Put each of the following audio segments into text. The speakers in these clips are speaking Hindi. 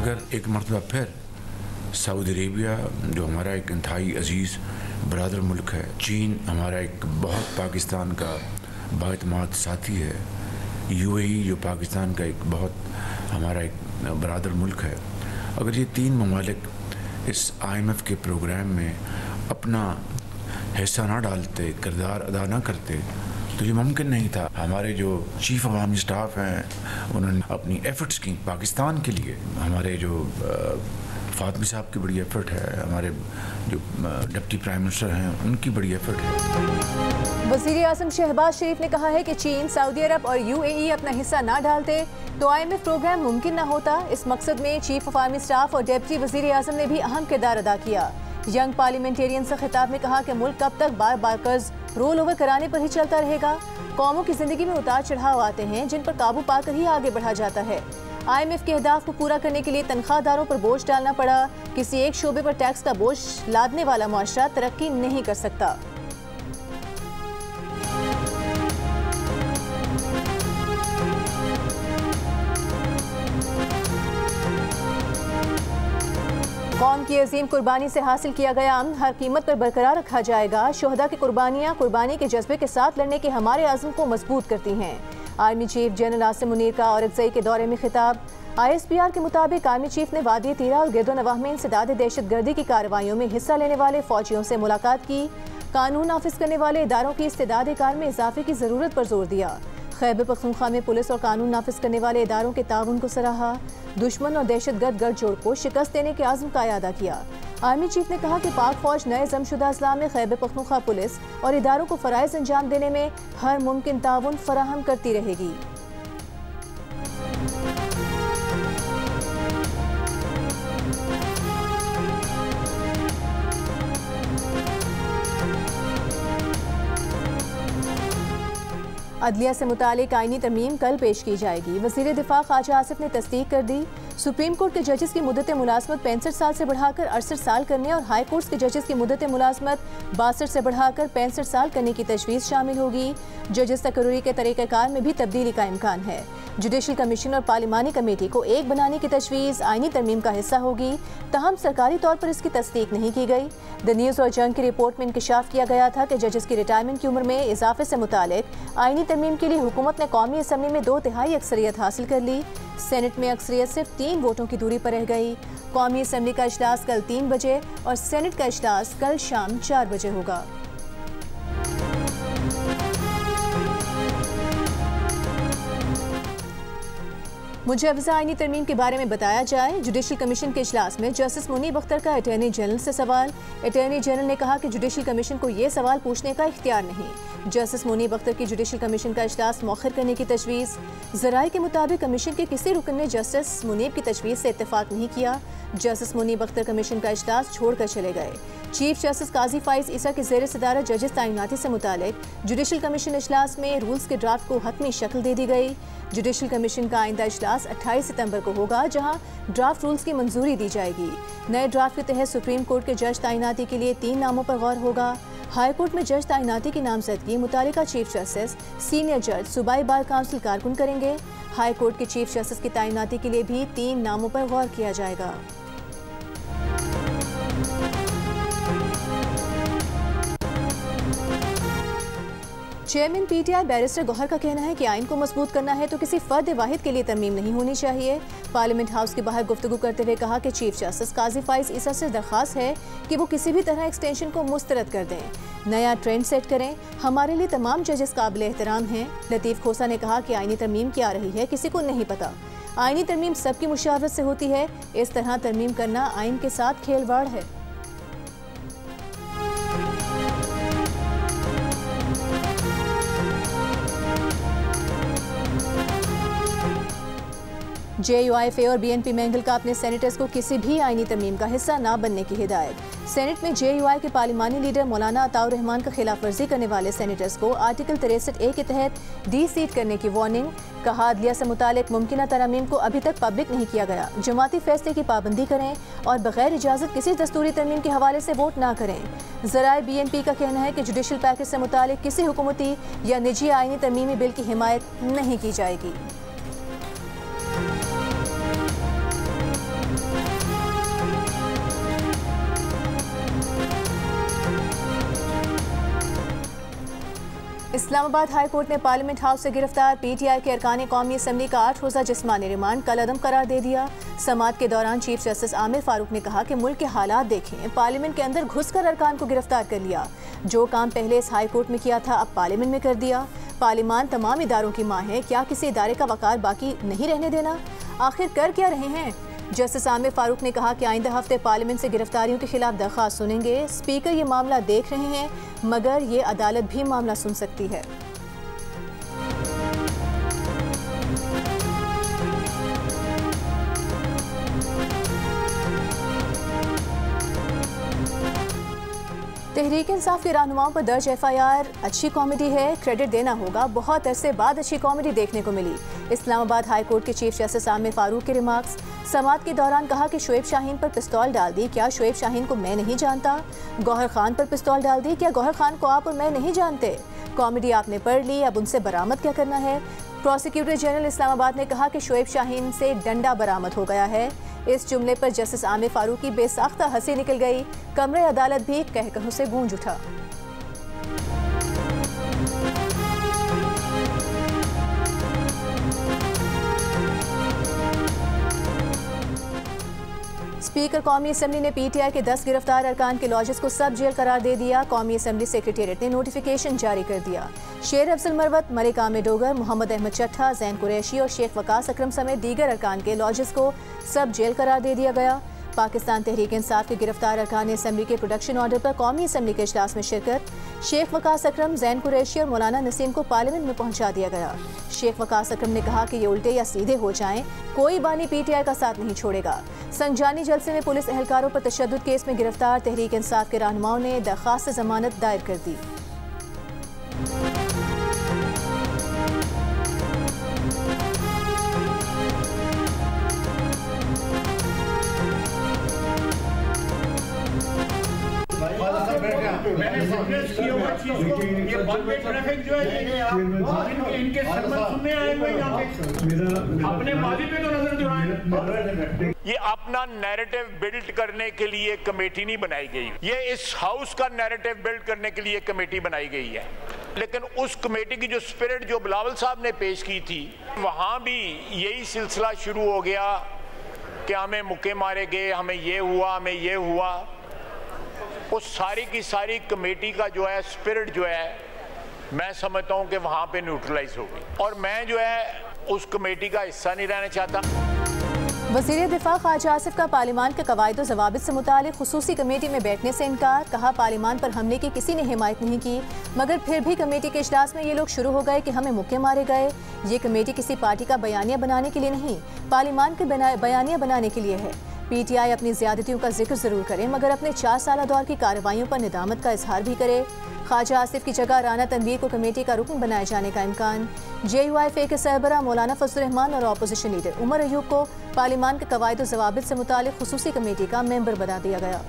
अगर एक मरतबा फिर सऊदी अरेबिया जो हमारा एक इंतहाई अजीज़ बरादर मुल्क है, चीन हमारा एक बहुत पाकिस्तान का बाएतमाद साथी है, यूएई जो पाकिस्तान का एक बहुत हमारा एक बरादर मुल्क है, अगर ये तीन ममालिक इस IMF के प्रोग्राम में अपना हिस्सा ना डालते, किरदार अदा ना करते तो ये मुमकिन नहीं था। हमारे जो चीफ अवामी स्टाफ हैं उन्होंने अपनी एफ़र्ट्स की पाकिस्तान के लिए। हमारे जो फातमी साहब की बड़ी एफ़र्ट है, हमारे जो डिप्टी प्राइम मिनिस्टर हैं उनकी बड़ी एफ़र्ट है। वज़ीर आज़म शहबाज शरीफ ने कहा है कि चीन, सऊदी अरब और UAE अपना हिस्सा ना डालते तो IMF प्रोग्राम मुमकिन ना होता। इस मकसद में चीफ ऑफ आर्मी स्टाफ और डिप्टी वज़ीर आज़म ने भी अहम किरदार अदा किया। यंग पार्लियामेंटेरियन से खिताब में कहा कि मुल्क कब तक बार बार कर्ज रोल ओवर कराने पर ही चलता रहेगा। कौमों की जिंदगी में उतार चढ़ाव आते हैं जिन पर काबू पाकर ही आगे बढ़ा जाता है। IMF के अहदाफ को पूरा करने के लिए तनख्वाहदारों पर बोझ डालना पड़ा। किसी एक शोबे पर टैक्स का बोझ लादने वाला मुआशरा तरक्की नहीं कर सकता। कौम की अजीम कुर्बानी से हासिल किया गया अमन हर कीमत पर बरकरार रखा जाएगा। शोहदा की कुर्बानियां कुर्बानी के जज्बे के साथ लड़ने के हमारे आज़म को मजबूत करती हैं। Army chief general Asim Munir का औरंगज़ई के दौरे में खिताब। ISPR के मुताबिक आर्मी चीफ ने वादी तीरा और गिरदोनवाह में इंसदाद दहशतगर्दी की कार्रवाइयों में हिस्सा लेने वाले फौजियों से मुलाकात की। कानून नाफिज करने वाले इदारों की इस्तेदाद कार में इजाफे की ज़रूरत पर जोर दिया। खैबर पख्तूनख्वा में पुलिस और कानून नाफिज करने वाले इदारों के ताउन को सराहा। दुश्मन और दहशतगर्द गठजोड़ को शिकस्त देने के आज़म का इयादा किया। आर्मी चीफ ने कहा कि पाक फौज नए जमशुदा अजला में खैबर पख्तूनख्वा पुलिस और इदारों को फ़राइज़ अंजाम देने में हर मुमकिन ताउन फराहम करती रहेगी। अदलिया से मुतालिक आईनी तरमीम कल पेश की जाएगी। वज़ीर दिफा ख्वाजा आसिफ ने तस्दीक कर दी। सुप्रीम कोर्ट के जजेस की मुद्दत मुलाजमत 65 साल से बढ़ाकर 68 साल करने और हाई कोर्ट के जजेस की मुद्दत मुलाजमत 62 से बढ़ाकर 65 साल करने की तजवीज़ शामिल होगी। जजेस तकर्री के तरीक़ाकार में भी तब्दीली का इम्कान है। जुडिशल कमीशन और पार्लिमानी कमेटी को एक बनाने की तजवीज़ आईनी तरमीम का हिस्सा होगी, तहम सरकारी तौर पर इसकी तस्दीक नहीं की गई। द न्यूज़ और जंग की रिपोर्ट में इंकशाफ किया गया था कि जजेस की रिटायरमेंट की उम्र में इजाफे से मुतालिक आईनी तरमीम के लिए हुकूमत ने कौमी असम्बली में 2/3 अक्सरियत हासिल कर ली। सेनेट में अक्सरियत सिर्फ 3 वोटों की दूरी पर रह गई। कौमी असम्बली का इजलास कल 3 बजे और सेनेट का इजलास कल शाम 4 बजे होगा। मुजव्वज़ा आईनी तरमीम के बारे में बताया जाए। जुडिशल कमीशन के इजलास में जस्टिस मुनीब अख्तर का अटॉर्नी जनरल से सवाल। अटॉर्नी जनरल ने कहा कि जुडिशल कमीशन को ये सवाल पूछने का इख्तियार नहीं। जस्टिस मुनीब अख्तर की जुडिशल कमीशन का इजलास मौखर करने की तजवीज़। ज़राए के मुताबिक कमीशन के किसी रुकन ने जस्टिस मुनीब की तजवीज़ से इत्तेफाक नहीं किया। जस्टिस मुनीब अख्तर कमीशन का इजलास छोड़कर चले गए। चीफ जस्टिस काजी फाइज ईसा के ज़ेर सदारत जजेस तैनाती से मुतालिक जुडिशल कमीशन इजलास में रूल्स के ड्राफ्ट को हतमी शक्ल दे दी गई। जुडिशल कमीशन का आइंदा इजलास 28 सितंबर को होगा, जहां ड्राफ्ट रूल्स की मंजूरी दी जाएगी। नए ड्राफ्ट के तहत सुप्रीम कोर्ट के जज तैनाती के लिए 3 नामों पर गौर होगा। हाई कोर्ट में जज तैनाती की नामजदगी मुतालिका चीफ जस्टिस, सीनियर जज, सूबाई बार काउंसिल कारकुन करेंगे। हाई कोर्ट के चीफ जस्टिस की तैनाती के लिए भी 3 नामों पर गौर किया जाएगा। चेयरमैन PTI बैरिस्टर गौहर का कहना है कि आइन को मजबूत करना है तो किसी फर्द वाहिद के लिए तरमीम नहीं होनी चाहिए। पार्लियामेंट हाउस के बाहर गुफ्तगू करते हुए कहा कि चीफ जस्टिस काजी फाइज ईसा से दरख्वास्त है कि वो किसी भी तरह एक्सटेंशन को मुस्तरद कर दें, नया ट्रेंड सेट करें। हमारे लिए तमाम जजेस काबिल एहतराम हैं। लतीफ़ खोसा ने कहा कि आइनी तरमीम क्या रही है किसी को नहीं पता। आइनी तरमीम सबकी मुशावरत से होती है। इस तरह तरमीम करना आइन के साथ खेलवाड़ है। JUIFA और BNP मैंगल का अपने सेनेटर्स को किसी भी आईनी तरमीम का हिस्सा ना बनने की हिदायत। सेनेट में JUI के पार्लिमानी लीडर मौलाना अताउर रहमान का खिलाफ वर्जी करने वाले सेनेटर्स को आर्टिकल 63A के तहत डी-सीट करने की वार्निंग। कहा, अदलिया से मुतालिक मुमकिन तरमीम को अभी तक पब्लिक नहीं किया गया। जमाती फैसले की पाबंदी करें और बगैर इजाज़त किसी दस्तूरी तरमीम के हवाले से वोट ना करें। ज़राए BNP का कहना है कि जुडिशल पैकेज से मुतालिक किसी हुकूमती या निजी आईनी तरमीमी बिल की हिमायत नहीं की जाएगी। इस्लामाबाद हाई कोर्ट ने पार्लियामेंट हाउस से गिरफ्तार पीटीआई के अरकान कौमी असम्बली का 8 रोज़ा जिस्मानी रिमांड कल अदम करार दे दिया। समाअत के दौरान चीफ जस्टिस आमिर फारूक ने कहा कि मुल्क के हालात देखें, पार्लियामेंट के अंदर घुसकर अरकान को गिरफ्तार कर लिया। जो काम पहले इस हाई कोर्ट में किया था अब पार्लियामेंट में कर दिया। पार्लियामान तमाम इदारों की माँ है, क्या किसी इदारे का वकार बाकी नहीं रहने देना? आखिर कर क्या रहे हैं? जस्टिस आमिर फारूक ने कहा कि आइंदा हफ्ते पार्लियामेंट से गिरफ्तारियों के खिलाफ दरख्वास्त सुनेंगे। स्पीकर ये मामला देख रहे हैं, मगर ये अदालत भी मामला सुन सकती है। तहरीक इंसाफ के रहनुमाओं पर दर्ज एफआईआर अच्छी कॉमेडी है, क्रेडिट देना होगा। बहुत अरसे बाद अच्छी कॉमेडी देखने को मिली। इस्लामाबाद हाई कोर्ट के चीफ जस्टिस आमिर फारूक के रिमार्क्स। समाअत के दौरान कहा कि शोएब शाहीन पर पिस्तौल डाल दी, क्या शोएब शाहीन को मैं नहीं जानता? गौहर खान पर पिस्तौल डाल दी, क्या गौहर खान को आप और मैं नहीं जानते? कॉमेडी आपने पढ़ ली, अब उनसे बरामद क्या करना है? प्रोसिक्यूटर जनरल इस्लामाबाद ने कहा कि शोएब शाहीन से डंडा बरामद हो गया है। इस जुमले पर जस्टिस आमिर फारूक की बेसाख्ता हंसी निकल गई। कमरे अदालत भी कहकहों से गूंज उठा। स्पीकर कौमी असम्बली ने पीटीआई के 10 गिरफ्तार अरकान के लॉजेस को सब जेल करार दे दिया। कौमी असम्बली सेक्रेटेरिएट ने नोटिफिकेशन जारी कर दिया। शेर अफजल मरवत, मलिक आमिर डोगर, मोहम्मद अहमद चट्ठा, जैन कुरैशी और शेख वकास अकरम समेत दीगर अरकान के लॉजेस को सब जेल करार दे दिया गया। पाकिस्तान तहरीक इंसाफ के गिरफ्तार अरकान असम्बली के प्रोडक्शन ऑर्डर पर कौमी असम्बली के इजलास में शिरकत। शेख वकास अकरम, जैन कुरैशी और मौलाना नसीम को पार्लियामेंट में पहुंचा दिया गया। शेख वकास अकरम ने कहा कि ये उल्टे या सीधे हो जाएं, कोई बानी पीटीआई का साथ नहीं छोड़ेगा। संजानी जलसे में पुलिस एहलकारों पर तशद्दुद केस में गिरफ्तार तहरीक इंसाफ के रहनुमाओं ने दरख्वास्त जमानत दायर कर दी। मैंने सप्रेस किया हुआ चीज को, ये वन वे ट्रैफिक जो है इनके सरमन सुनने आए हुए यहाँ पे अपने माजी पे तो नजर दुराएं। ये अपना नैरेटिव बिल्ड करने के लिए कमेटी नहीं बनाई गई, ये इस हाउस का नैरेटिव बिल्ड करने के लिए कमेटी बनाई गई है। लेकिन उस कमेटी की जो स्पिरिट जो बिलावल साहब ने पेश की थी, वहाँ भी यही सिलसिला शुरू हो गया कि हमें मुक्के मारे गए, हमें ये हुआ, हमें ये हुआ। उस सारी की सारी कमेटी का जो है स्पिरिट जो है, मैं समझता हूँ कि वहाँ पे न्यूट्रलाइज होगी और मैं जो है उस कमेटी का हिस्सा नहीं रहना चाहता। वज़ीर दिफा ख्वाजा आसिफ का पार्लियामान के कवायद व ज़वाबित से मुतालिक खुसूसी कमेटी में बैठने से इनकार। कहा पार्लियामान पर हमले की किसी ने हिमायत नहीं की, मगर फिर भी कमेटी के इजलास में ये लोग शुरू हो गए कि हमें मुक्के मारे गए। ये कमेटी किसी पार्टी का बयानिया बनाने के लिए नहीं, पार्लियामान के बयानिया बनाने के लिए है। पीटीआई अपनी ज़्यादतियों का जिक्र ज़रूर करे, मगर अपने 4 साल दौर की कार्रवाइयों पर निदामत का इजहार भी करे। ख्वाजा आसिफ की जगह राना तनवीर को कमेटी का रुकन बनाए जाने का इम्कान। JUIFA के सरबरा मौलाना फजल रहमान और अपोजिशन लीडर उमर अयूब को पार्लियामान के कवायद व ज़वाबित से मुतालिक खुसूसी कमेटी का मेंबर बना दिया गया।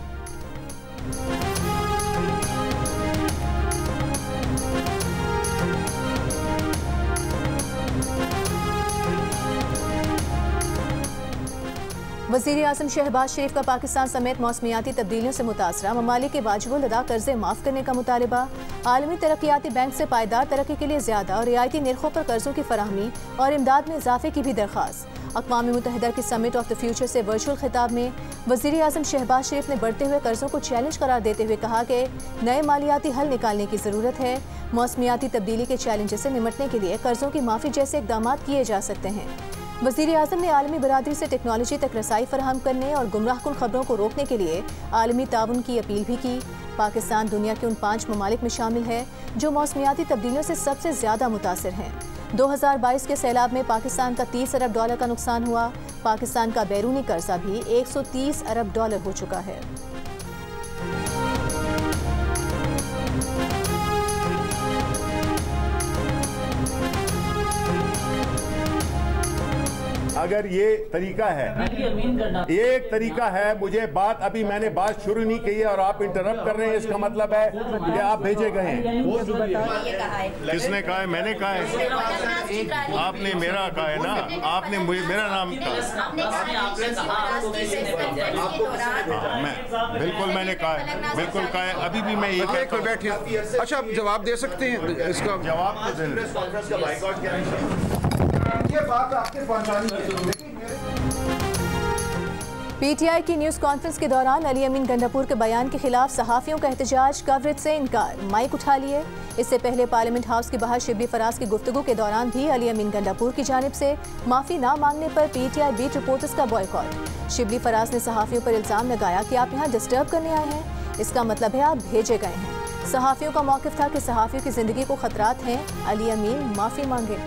वज़ीर आज़म शहबाज शरीफ का पाकिस्तान समेत मौसमियाती तब्दीलियों से मुतासरा ममालिक के वाजिबुल अदा कर्जे माफ़ करने का मुतालबा। आलमी तरक्याती बैंक से पायदार तरक्की के लिए ज़्यादा और रियायती निर्खों पर कर्जों की फराहमी और इमदाद में इजाफे की भी दरख्वास्त। अक़वाम मुत्तहिदा की समिट ऑफ द फ्यूचर से वर्चुअल खिताब में वज़ीर आज़म शहबाज शरीफ ने बढ़ते हुए कर्जों को चैलेंज करार देते हुए कहा कि नए मालियाती हल निकालने की ज़रूरत है। मौसमियाती तब्दीली के चैलेंज से निमटने के लिए कर्जों की माफ़ी जैसे इक़दाम किए जा सकते हैं। वज़ीर आज़म ने आलमी बरादरी से टेक्नोलॉजी तक रसाई फराहम करने और गुमराहकुन खबरों को रोकने के लिए आलमी ताउन की अपील भी की। पाकिस्तान दुनिया के उन 5 ममालिक में शामिल है जो मौसमियाती तब्दीलियों से सबसे ज़्यादा मुतासिर हैं। 2022 के सैलाब में पाकिस्तान का $30 अरब का नुकसान हुआ। पाकिस्तान का बैरूनी कर्जा भी $130 अरब हो चुका है। अगर ये तरीका है, एक तरीका है, मुझे बात अभी मैंने बात शुरू नहीं की है और आप इंटरप्ट कर रहे हैं, इसका मतलब है कि आप भेजे गए हैं। किसने कहा है? मैंने कहा है। आपने मेरा कहा है ना, आपने मेरा नाम कहा। बिल्कुल मैंने कहा है, बिल्कुल कहा है। अभी भी मैं ये बैठिए। अच्छा, आप जवाब दे सकते हैं इसका? जवाब तो दें। ये बात आपके पहुंचानी है। पीटीआई की न्यूज कॉन्फ्रेंस के दौरान अली अमीन गंडापुर के बयान के खिलाफ सहाफियों का एहतजाज, कवरेज से इनकार, माइक उठा लिए। इससे पहले पार्लियामेंट हाउस के बाहर शिबली फराज की गुफ्तगू के दौरान भी अली अमीन गंडापुर की जानिब से माफी न मांगने पर पीटीआई बीट रिपोर्टर्स का बॉयकॉट। शिबली फराज ने सहाफियों पर इल्जाम लगाया कि आप यहाँ डिस्टर्ब करने आए हैं, इसका मतलब है आप भेजे गए हैं। सहाफियों का मौक़िफ़ था कि सहाफियों की जिंदगी को खतरात हैं, अली अमीन माफी मांगे।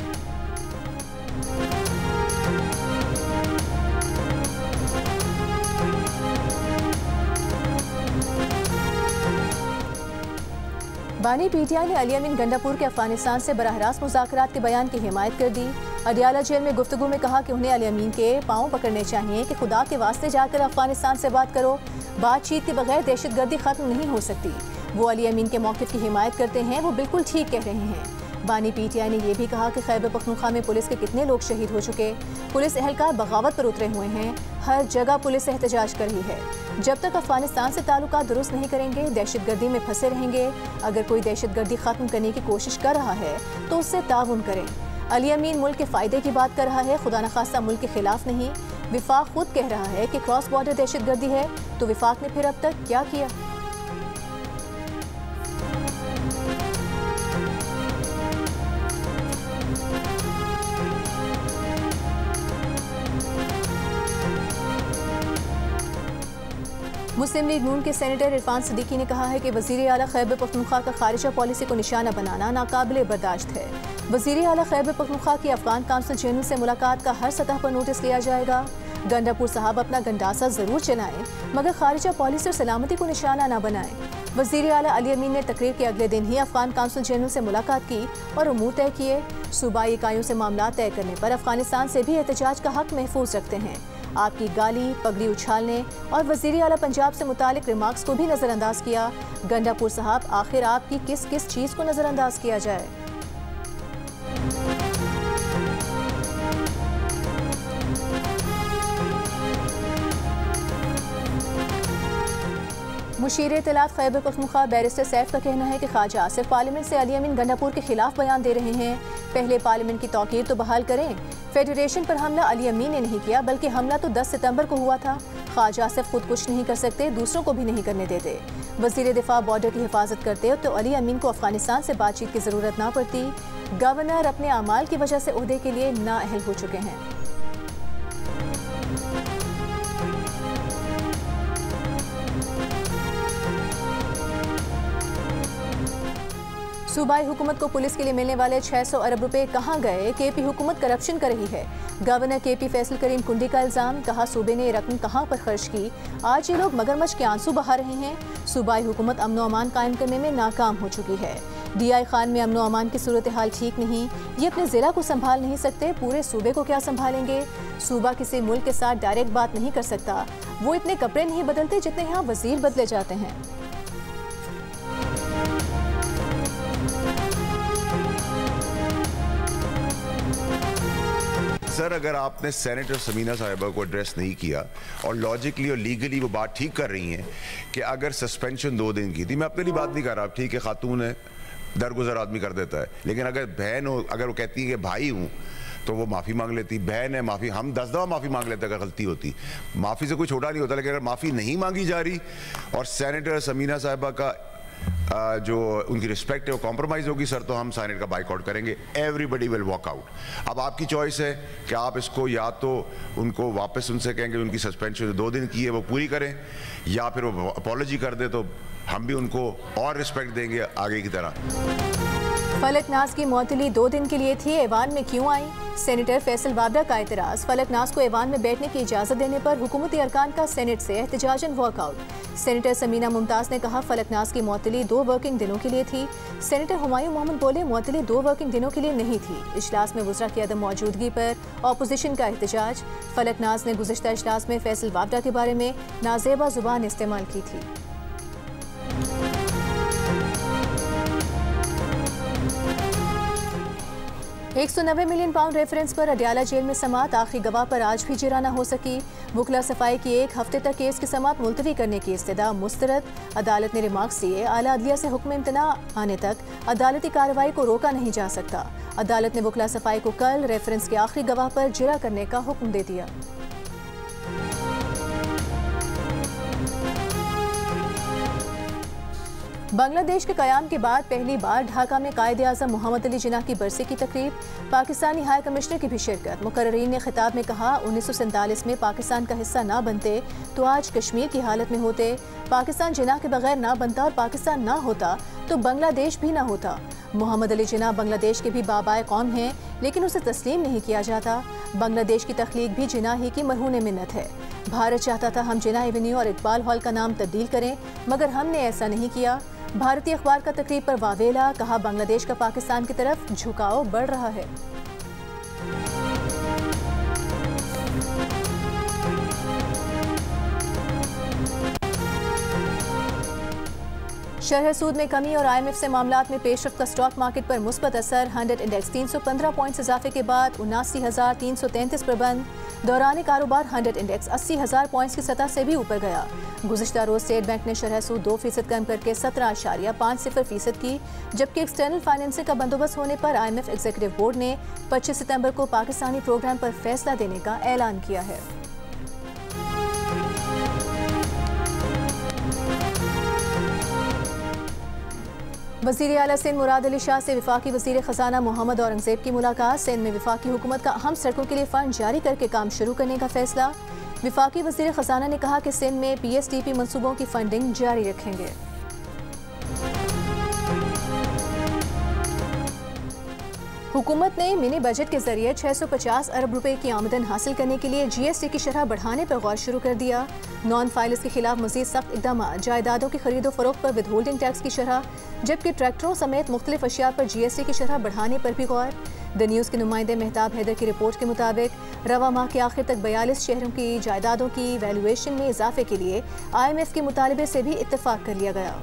बानी पीटीआई ने अली अमीन गंडापुर के अफगानिस्तान से बराह रास्त मुज़ाकरात के बयान की हिमायत कर दी। अडियाला जेल में गुफ्तगू में कहा कि उन्हें अली अमीन के पाँव पकड़ने चाहिए कि खुदा के वास्ते जाकर अफगानिस्तान से बात करो, बातचीत के बगैर दहशतगर्दी खत्म नहीं हो सकती। वो अली अमीन के मौक़िफ़ की हिमायत करते हैं, वो बिल्कुल ठीक कह रहे हैं। बानी पीटीआई ने यह भी कहा कि खैबर पख्तूनख्वा में पुलिस के कितने लोग शहीद हो चुके, पुलिस एहलकार बगावत पर उतरे हुए हैं, हर जगह पुलिस एहतजाज कर रही है। जब तक अफगानिस्तान से ताल्लुकात दुरुस्त नहीं करेंगे, दहशतगर्दी में फंसे रहेंगे। अगर कोई दहशतगर्दी खत्म करने की कोशिश कर रहा है तो उससे ताउन करें। अली अमीन मुल्क के फ़ायदे की बात कर रहा है, खुदा न खास्ता मुल्क के खिलाफ नहीं। विफाक खुद कह रहा है कि क्रॉस बॉर्डर दहशतगर्दी है, तो विफाक ने फिर अब तक क्या किया? मुस्लिम लीग नून के सेनेटर इरफान सिद्दीकी ने कहा है कि वज़ीर आला खैबर पख्तूनख्वा का खारिजा पॉलिसी को निशाना बनाना नाकाबिले बर्दाश्त है। वज़ीर आला खैबर पख्तूनख्वा की अफगान काउंसिल जनरल से मुलाकात का हर सतह पर नोटिस लिया जाएगा। गंडापुर साहब अपना गंडासा ज़रूर चलाएं, मगर खारिजा पॉलिसी और सलामती को निशाना न बनाएं। वज़ीर आला अली अमीन ने तकरीर के अगले दिन ही अफगान काउंसिल जनरल से मुलाकात की और उमूर तय किए। सूबाई इकाइयों से मामला तय करने पर अफगानिस्तान से भी एहतजाज का हक महफूज रखते हैं। आपकी गाली, पगड़ी उछालने और वज़ीर आला पंजाब से मुतालिक रिमार्क्स को भी नज़रअंदाज किया। गंडापुर साहब, आखिर आपकी किस किस चीज़ को नज़रअंदाज किया जाए? मुशीर इत्तलात खैबर पख्तूनख्वा बैरिस्टर सैफ का कहना है कि ख्वाजा आसिफ पार्लियामेंट से अली अमीन गंडापुर के खिलाफ बयान दे रहे हैं। पहले पार्लियामेंट की तौकीर तो बहाल करें। फेडरेशन पर हमला अली अमीन ने नहीं किया, बल्कि हमला तो 10 सितंबर को हुआ था। ख्वाजा आसिफ खुद कुछ नहीं कर सकते, दूसरों को भी नहीं करने देते। वज़ीर दिफा बॉर्डर की हिफाजत करते तो अली अमीन को अफगानिस्तान से बातचीत की ज़रूरत ना पड़ती। गवर्नर अपने अमाल की वजह से ओहदे के लिए नाअहल हो चुके हैं। सूबाई हुकूमत को पुलिस के लिए मिलने वाले 600 अरब रुपए कहाँ गए? केपी हुकूमत करप्शन कर रही है। गवर्नर केपी फैसल करीम कुंडी का इल्जाम, कहा सूबे ने ये रकम कहाँ पर खर्च की। आज ये लोग मगरमच्छ के आंसू बहा रहे हैं। सूबाई हुकूमत अमन व अमान कायम करने में नाकाम हो चुकी है। DI खान में अमन व अमान की सूरत हाल ठीक नहीं। ये अपने ज़िला को संभाल नहीं सकते, पूरे सूबे को क्या संभालेंगे? सूबा किसी मुल्क के साथ डायरेक्ट बात नहीं कर सकता। वो इतने कपड़े नहीं बदलते जितने यहाँ वजीर बदले जाते हैं। सर, अगर आपने सेनेटर समीना साहिबा को एड्रेस नहीं किया और लॉजिकली और लीगली वो बात ठीक कर रही हैं कि अगर सस्पेंशन 2 दिन की थी, मैं अपने लिए बात नहीं कर रहा, ठीक है, खातून है, दरगुजर आदमी कर देता है, लेकिन अगर बहन हो, अगर वो कहती है कि भाई हूँ, तो वो माफ़ी मांग लेती। बहन है, माफ़ी हम 10 दफ़ा माफ़ी मांग लेते अगर गलती होती। माफ़ी से कोई छोटा नहीं होता, लेकिन अगर माफ़ी नहीं मांगी जा रही और सेनेटर समीना साहिबा का जो उनकी रिस्पेक्ट है वो कॉम्प्रोमाइज़ होगी सर, तो हम साइनेट का बाइकआउट करेंगे। Everybody will walk out. अब आपकी चॉइस है कि आप इसको या तो उनको वापस उनसे कहेंगे उनकी सस्पेंशन 2 दिन की है वो पूरी करें, या फिर वो अपॉलॉजी कर दे, तो हम भी उनको और रिस्पेक्ट देंगे आगे की तरह। फलक नाज की मौतली 2 दिन के लिए थी, ऐवान में क्यों आई? सेनेटर फैसल वावडा का एतराज़, फलकनाज को ऐवान में बैठने की इजाज़त देने पर हुकूमती अरकान का सेनेट से एहतजाजन वॉकआउट। सेनेटर समीना मुमताज़ ने कहा फलकनाज की मुअत्तली 2 वर्किंग दिनों के लिए थी। सेनेटर हुमायूं मोहम्मद बोले मुअत्तली 2 वर्किंग दिनों के लिए नहीं थी। इजलास में वज़रा की अदम मौजूदगी पर अपोजिशन का एहतजाज। फलकनाज ने गुज़िश्ता इजलास में फैसल वावडा के बारे में नाजेबा जुबान इस्तेमाल की थी। £190 मिलियन रेफरेंस पर अडयाला जेल में समाअत, आखिरी गवाह पर आज भी जिरा न हो सकी। वुकला सफाई की 1 हफ्ते तक केस की समाअत मुलतवी करने की इस्तदा मुस्तरद। अदालत ने रिमार्क्स दिए, आला अदलिया से हुक्म इम्तना आने तक अदालती कार्रवाई को रोका नहीं जा सकता। अदालत ने वुकला सफाई को कल रेफरेंस के आखिरी गवाह पर जिरा करने का हुक्म दे दिया। बांग्लादेश के कयाम के बाद पहली बार ढाका में कायद-ए-आज़म मोहम्मद अली जिन्ना की बरसी की तकरीब, पाकिस्तानी हाई कमिश्नर की भी शिरकत। मुकर्ररीन ने खिताब में कहा 1947 में पाकिस्तान का हिस्सा ना बनते तो आज कश्मीर की हालत में होते। पाकिस्तान जिन्ना के बगैर ना बनता और पाकिस्तान ना होता तो बांग्लादेश भी ना होता। मोहम्मद अली जिन्ना बांग्लादेश के भी बाबाए कौम हैं, लेकिन उसे तस्लीम नहीं किया जाता। बांग्लादेश की तख्लीक भी जिन्ना ही की मरहून मिन्नत है। भारत चाहता था हम जिन्ना एवेन्यू और इकबाल हॉल का नाम तब्दील करें, मगर हमने ऐसा नहीं किया। भारतीय अखबार का तकरीब पर वावेला, कहा बांग्लादेश का पाकिस्तान की तरफ झुकाव बढ़ रहा है। शरह सूद में कमी और IMF से मामलात में पेशरफ्त का स्टॉक मार्केट पर मुस्बत असर। 100 इंडेक्स 315 पॉइंट्स इजाफे के बाद 79,333 पर बंद। दौरान कारोबार 100 इंडेक्स 80,000 पॉइंट्स की सतह से भी ऊपर गया। गुज़िश्ता रोज स्टेट बैंक ने शरह सूद 2% कम करके 17.50% की, जबकि एक्सटर्नल फाइनेंसिंग का बंदोबस्त होने पर IMF एग्जीक्यूटिव बोर्ड ने 25 सितंबर को पाकिस्तानी प्रोग्राम पर फैसला देने का ऐलान किया है। वज़ीर आला सिंध मुराद अली शाह से वफाकी वज़ीर ख़ज़ाना मोहम्मद औरंगज़ेब की मुलाकात। सिंध में वफाकी हुकूमत का अहम सड़कों के लिए फ़ंड जारी करके काम शुरू करने का फैसला। वफाकी वज़ीर ख़ज़ाना ने कहा कि सिंध में PSDP मनसूबों की फंडिंग जारी रखेंगे। हुकूमत ने मिनी बजट के जरिए 650 अरब रुपए की आमदन हासिल करने के लिए GST की शरह बढ़ाने पर गौर शुरू कर दिया। नॉन फाइलर्स के खिलाफ मजीद सख्त इकदाम, जायदादों की खरीदो फरोख्त पर विद होल्डिंग टैक्स की शरह, जबकि ट्रैक्टरों समेत मुख्तलिफ अशिया पर GST की शरह बढ़ाने पर भी गौर। द न्यूज़ के नुमाइंदे मेहताब हैदर की रिपोर्ट के मुताबिक रवा माह के आखिर तक 42 शहरों की जायदादों की वैल्यूएशन में इजाफे के लिए IMF के मुतालबे से भी इत्तेफाक कर लिया गया।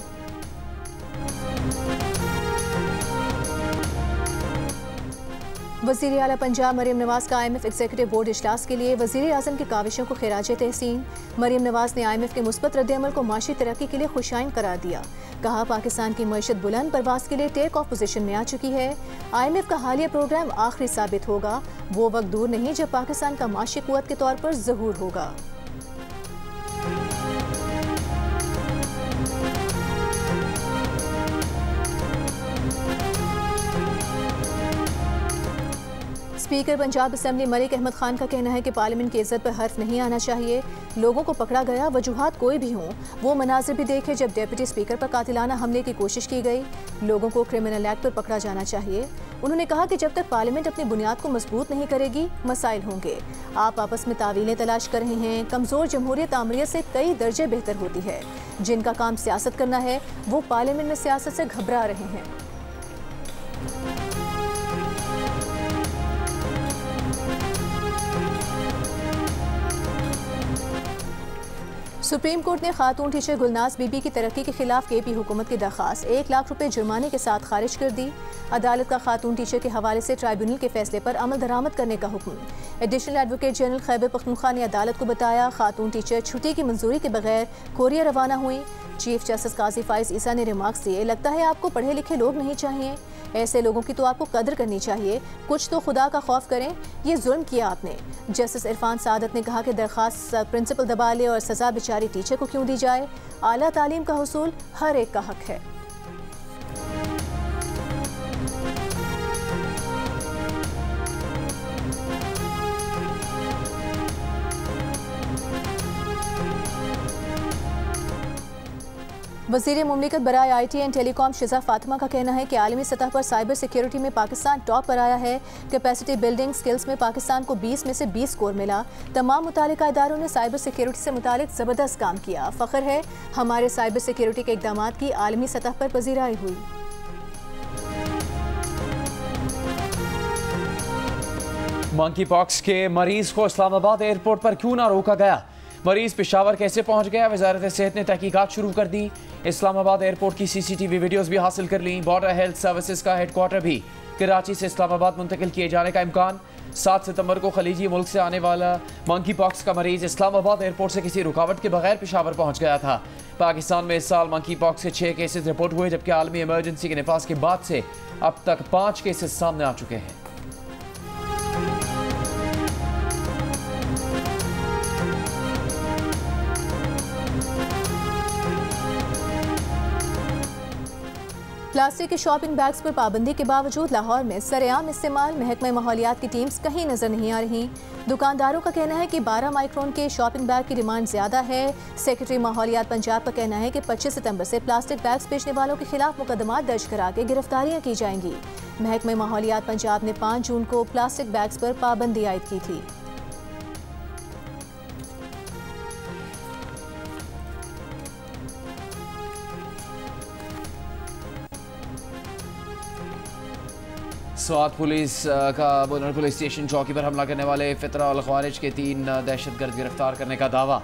वज़ीर आला पंजाब मरीम नवाज का IMF एग्जीक्यूटिव बोर्ड इजलास के लिए वज़ीर आज़म की काविशों को खिराजे तहसीन। मरीम नवाज ने IMF के मुस्बत रद्द-ए-अमल को माशी तरक्की के लिए खुशाइन करार दिया। कहा पाकिस्तान की मईशत बुलंद परवास के लिए टेक ऑफ पोजीशन में आ चुकी है। IMF का हालिया प्रोग्राम आखिरी साबित होगा। वो वक्त दूर नहीं जब पाकिस्तान का माशी कुव्वत के तौर पर ज़हूर होगा। स्पीकर पंजाब असेंबली मलिक अहमद खान का कहना है कि पार्लियामेंट की इज्जत पर हर्फ नहीं आना चाहिए। लोगों को पकड़ा गया, वजूहात कोई भी हों, वो मनाजिर भी देखे जब डिप्टी स्पीकर पर कातिलाना हमले की कोशिश की गई। लोगों को क्रिमिनल एक्ट पर पकड़ा जाना चाहिए। उन्होंने कहा कि जब तक पार्लियामेंट अपनी बुनियाद को मजबूत नहीं करेगी, मसाइल होंगे। आप आपस में तावीलें तलाश कर रहे हैं। कमज़ोर जमहूरियत आमरीत से कई दर्जे बेहतर होती है। जिनका काम सियासत करना है, वो पार्लियामेंट में सियासत से घबरा रहे हैं। सुप्रीम कोर्ट ने खातून टीचर गुलनाज बीबी की तरक्की के खिलाफ KP हुकूमत की दरख्वास्त 1 लाख रुपए जुर्माने के साथ खारिज कर दी। अदालत का खातून टीचर के हवाले से ट्राइब्यूनल के फैसले पर अमल दरामद करने का हुक्म। Additional advocate general Khyber Pakhtunkhwa ने अदालत को बताया खातून टीचर छुट्टी की मंजूरी के बगैर कोरिया रवाना हुई। चीफ जस्टिस काजी फाइज ईसा ने रिमार्क्स दिए, लगता है आपको पढ़े लिखे लोग नहीं चाहिए। ऐसे लोगों की तो आपको कदर करनी चाहिए। कुछ तो खुदा का खौफ करें, ये जुल्म किया आपने। जस्टिस इरफान सादत ने कहा कि दरख्वास्त प्रिंसिपल दबा ले और सजा बेचारी टीचर को क्यों दी जाए। आला तालीम का हुसूल हर एक का हक है। वज़ीर मुमलिकत बराए IT एंड टेलीकॉम शिजा फातिमा का कहना है कि आलमी सतह पर साइबर सिक्योरिटी में पाकिस्तान टॉप पर आया है। कैपेसिटी बिल्डिंग स्किल्स में पाकिस्तान को 20 में से 20 स्कोर मिला। तमाम मुतालिका इदारों ने साइबर सिक्योरिटी से मुतालिक ज़बरदस्त काम किया। फ़ख्र है हमारे साइबर सिक्योरिटी के इक़दाम की आलमी सतह पर पजीराई हुई। मंकी पॉक्स के मरीज को इस्लामाबाद एयरपोर्ट पर क्यों ना रोका गया? मरीज पेशावर कैसे पहुंच गया? वजारत सेहत ने तहकीकात शुरू कर दी। इस्लामाबाद एयरपोर्ट की CCTV वीडियोस भी हासिल कर ली। बॉर्डर हेल्थ सर्विसेज का हेडक्वार्टर भी कराची से इस्लामाबाद मुंतकिल किए जाने का इम्कान। 7 सितंबर को खलीजी मुल्क से आने वाला मंकी पॉक्स का मरीज इस्लामाबाद एयरपोर्ट से किसी रुकावट के बगैर पेशावर पहुंच गया था। पाकिस्तान में इस साल मंकी पॉक्स के 6 केसेस रिपोर्ट हुए, जबकि आलमी इमरजेंसी के नफाज के बाद से अब तक 5 केसेस सामने आ चुके हैं। प्लास्टिक के शॉपिंग बैग्स पर पाबंदी के बावजूद लाहौर में सरेआम इस्तेमाल महकमा माहौलियात की टीम्स कहीं नजर नहीं आ रही। दुकानदारों का कहना है कि 12 माइक्रोन के शॉपिंग बैग की डिमांड ज्यादा है। सेक्रेटरी माहौलियात पंजाब का कहना है कि 25 सितंबर से प्लास्टिक बैग्स बेचने वालों के खिलाफ मुकदमा दर्ज करा के गिरफ्तारियां की जाएंगी। महकमा माहौलियात पंजाब ने 5 जून को प्लास्टिक बैग्स पर पाबंदी आयद की थी। स्वात पुलिस का बुनर पुलिस स्टेशन चौकी पर हमला करने वाले फितरा और ख्वारिज के 3 दहशतगर्द गिरफ्तार करने का दावा।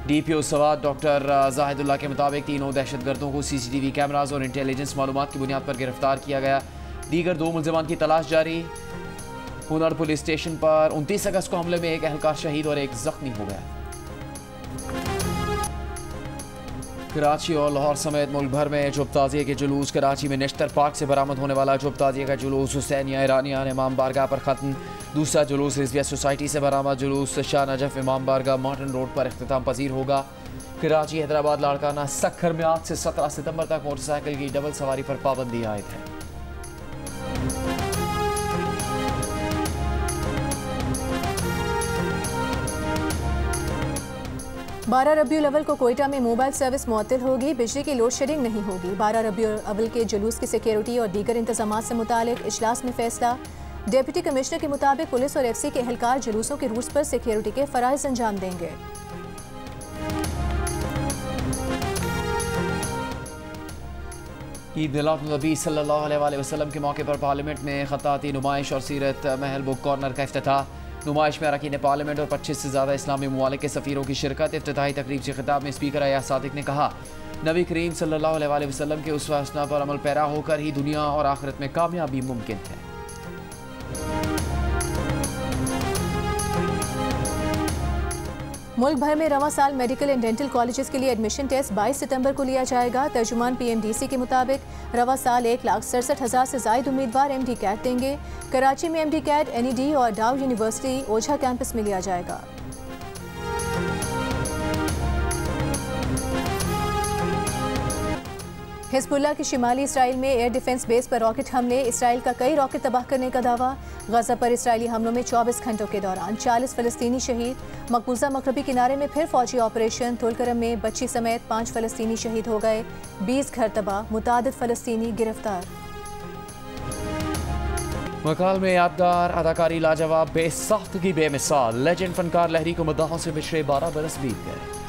DPO स्वात डॉक्टर जाहिदुल्लाह के मुताबिक तीनों दहशतगर्दों को CCTV कैमराज और इंटेलिजेंस मालूमात की बुनियाद पर गिरफ्तार किया गया। दीगर 2 मुल्ज़िमान की तलाश जारी। बुनर पुलिस स्टेशन पर 29 अगस्त को हमले में एक एहलकार शहीद और एक जख्मी हो गया। कराची और लाहौर समेत मुल्क भर में जुब ताज़िये के जुलूस। कराची में नेशनल पार्क से बरामद होने वाला जुब ताज़िये का जुलूस हुसैनिया ईरानिया इमाम बारगाह पर ख़त्म। दूसरा जुलूस रिजविया सोसाइटी से बरामद जुलूस शाह नजफ इमाम बारगाह मॉडर्न रोड पर इख्तिताम पजीर होगा। कराची हैदराबाद लाड़काना सखर में आज से 17 सितंबर तक मोटरसाइकिल की डबल सवारी पर पाबंदी आयद है। बारह रबीउल अव्वल को कोयटा में मोबाइल सर्विस मुअत्तल होगी। बिजली की लोड शेडिंग नहीं होगी। 12 रबीउल अव्वल के जुलूस की सिक्योरिटी और दीगर इंतजामात से मुतालिक इजलास में फैसला। डिप्टी कमिश्नर के मुताबिक पुलिस और FC के एहलकार जुलूसों के रूट्स पर सिक्योरिटी के फराइज अंजाम देंगे। ईद मिलादुन्नबी सल्लल्लाहु अलैहि वसल्लम के मौके पर पार्लियामेंट में खताती नुमाइश और सीरत महल बुक कॉर्नर का इफ्तिताह। नुमाइश में अरकान पार्लियामेंट और 25 से ज़्यादा इस्लामी ममालिक के सफ़ीरों की शिरकत। इफ्तिताही तकरीब से खिताब में स्पीकर अयाज सादिक ने कहा, नबी करीम सल्लल्लाहु अलैहि वसल्लम के उसवा हसना पर अमल पैरा होकर ही दुनिया और आखिरत में कामयाबी मुमकिन है। मुल्क भर में रवां साल मेडिकल एंड डेंटल कॉलेजेस के लिए एडमिशन टेस्ट 22 सितंबर को लिया जाएगा। तर्जुमान PMDC के मुताबिक रवां साल 1,67,000 से ज़ायद उम्मीदवार MD कैट देंगे। कराची में MD कैट NED और डाउ यूनिवर्सिटी ओझा कैंपस में लिया जाएगा। हिजबुल्लाह की शिमाली इसराइल में एयर डिफेंस बेस पर रॉकेट हमले। इसराइल का कई रॉकेट तबाह करने का दावा। गजा पर इसराइली हमलों में 24 घंटों के दौरान 40 फ़लस्तीनी शहीद। मकबूजा मगरबी किनारे में फिर फौजी ऑपरेशन। तुलकरम में बच्ची समेत 5 फ़लस्तीनी शहीद हो गए। 20 घर तबाह, मुतादिद फ़लस्तीनी गिरफ्तार। मकाल में यादगार अदाकारी लाजवाब, बेसाख्तगी बेमिसाल। लेजेंड फनकार लहरी को मद्दाहों से बिछड़े 12 बरस बीत गए।